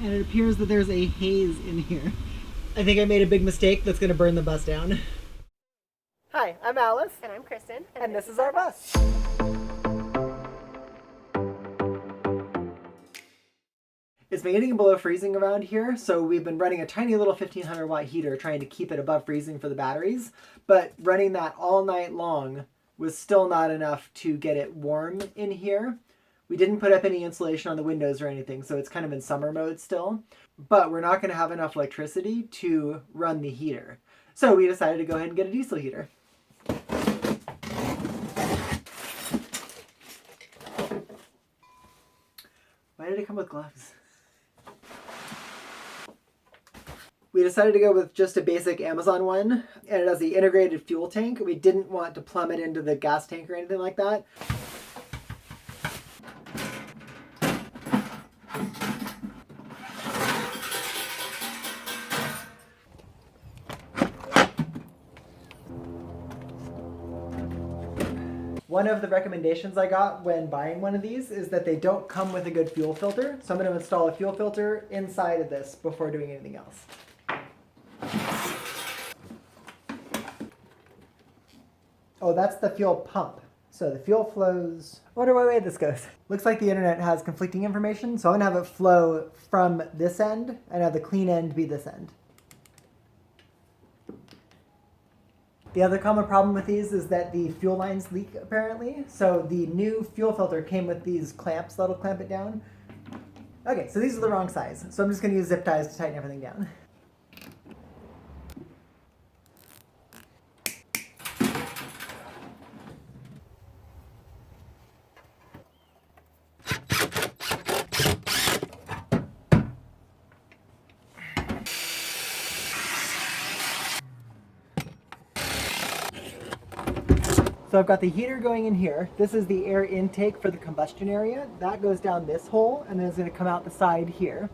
and it appears that there's a haze in here. I think I made a big mistake that's going to burn the bus down. Hi, I'm Alice. And I'm Kristen. And this is our bus. It's been getting below freezing around here, so we've been running a tiny little 1500 watt heater trying to keep it above freezing for the batteries, but running that all night long was still not enough to get it warm in here. We didn't put up any insulation on the windows or anything, so it's kind of in summer mode still, but we're not going to have enough electricity to run the heater. So we decided to go ahead and get a diesel heater. Why did it come with gloves? We decided to go with just a basic Amazon one, and it has the integrated fuel tank. We didn't want to plummet into the gas tank or anything like that. One of the recommendations I got when buying one of these is that they don't come with a good fuel filter. So I'm going to install a fuel filter inside of this before doing anything else. Oh, that's the fuel pump. So the fuel flows... I wonder what way this goes. Looks like the internet has conflicting information, so I'm going to have it flow from this end and have the clean end be this end. The other common problem with these is that the fuel lines leak, apparently. So the new fuel filter came with these clamps that'll clamp it down. Okay, so these are the wrong size. So I'm just going to use zip ties to tighten everything down. So I've got the heater going in here. This is the air intake for the combustion area. That goes down this hole and then it's going to come out the side here.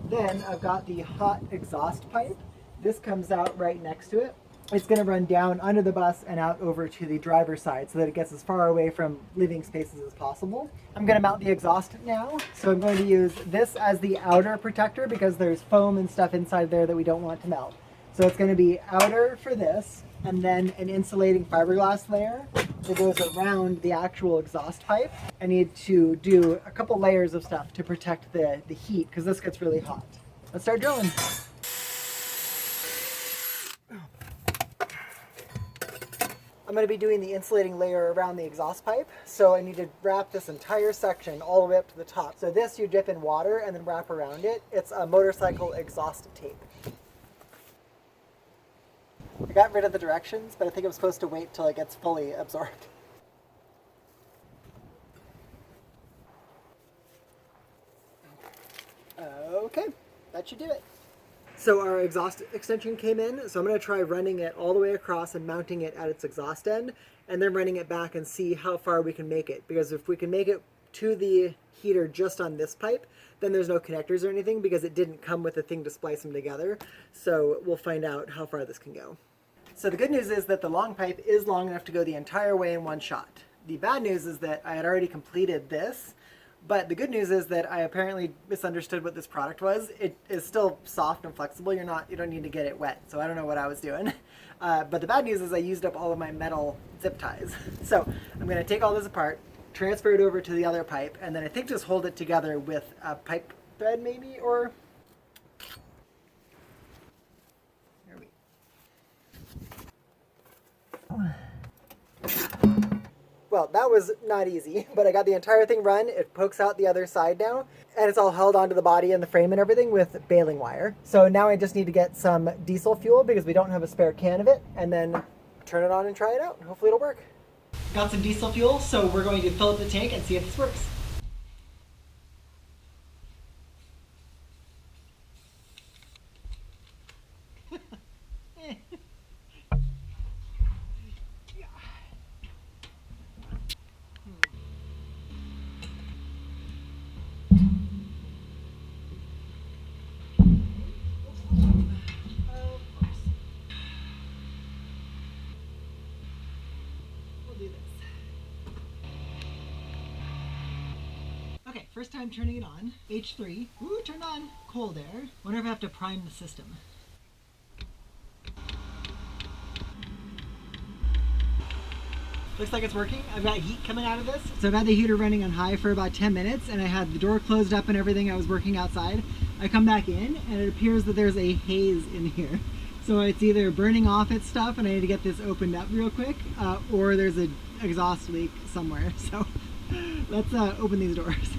Then I've got the hot exhaust pipe. This comes out right next to it. It's going to run down under the bus and out over to the driver's side so that it gets as far away from living spaces as possible. I'm going to mount the exhaust now. So I'm going to use this as the outer protector because there's foam and stuff inside there that we don't want to melt. So it's going to be outer for this, and then an insulating fiberglass layer that goes around the actual exhaust pipe. I need to do a couple layers of stuff to protect the heat because this gets really hot. Let's start drilling. I'm going to be doing the insulating layer around the exhaust pipe, so I need to wrap this entire section all the way up to the top. So this you dip in water and then wrap around it. It's a motorcycle exhaust tape. I got rid of the directions, but I think I'm supposed to wait till it gets fully absorbed. Okay, that should do it. So our exhaust extension came in, so I'm going to try running it all the way across and mounting it at its exhaust end, and then running it back and see how far we can make it. Because if we can make it to the heater just on this pipe, then there's no connectors or anything because it didn't come with a thing to splice them together. So we'll find out how far this can go. So the good news is that the long pipe is long enough to go the entire way in one shot. The bad news is that I had already completed this, but the good news is that I apparently misunderstood what this product was. It is still soft and flexible. You don't need to get it wet, so I don't know what I was doing. But the bad news is I used up all of my metal zip ties. So I'm going to take all this apart, transfer it over to the other pipe, and then I think just hold it together with a pipe thread maybe, or... Well, that was not easy, but I got the entire thing run. It pokes out the other side now, and it's all held onto the body and the frame and everything with baling wire. So now I just need to get some diesel fuel because we don't have a spare can of it, and then turn it on and try it out. Hopefully it'll work. Got some diesel fuel, so we're going to fill up the tank and see if this works. first time turning it on. H3. Ooh, turned on. Cold air. Wonder if I have to prime the system. Looks like it's working. I've got heat coming out of this. So I've had the heater running on high for about 10 minutes and I had the door closed up and everything. I was working outside. I come back in and it appears that there's a haze in here. So it's either burning off its stuff and I need to get this opened up real quick, or there's an exhaust leak somewhere. So let's open these doors.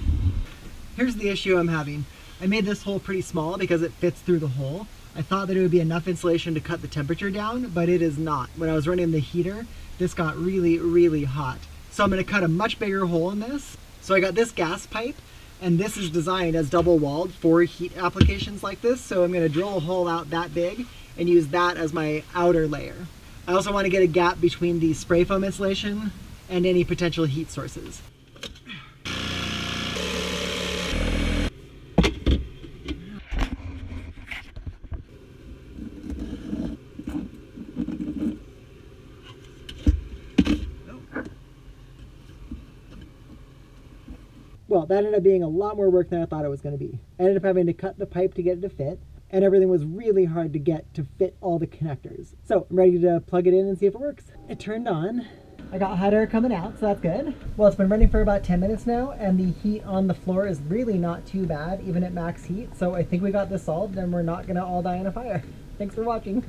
Here's the issue I'm having. I made this hole pretty small because it fits through the hole. I thought that it would be enough insulation to cut the temperature down, but it is not. When I was running the heater, this got really, really hot. So I'm gonna cut a much bigger hole in this. So I got this gas pipe, and this is designed as double walled for heat applications like this. So I'm gonna drill a hole out that big and use that as my outer layer. I also wanna get a gap between the spray foam insulation and any potential heat sources. Well, that ended up being a lot more work than I thought it was going to be. I ended up having to cut the pipe to get it to fit, and everything was really hard to get to fit all the connectors. So I'm ready to plug it in and see if it works. It turned on. I got hot air coming out, so that's good. Well, it's been running for about 10 minutes now, and the heat on the floor is really not too bad, even at max heat. So I think we got this solved, and we're not going to all die in a fire. Thanks for watching.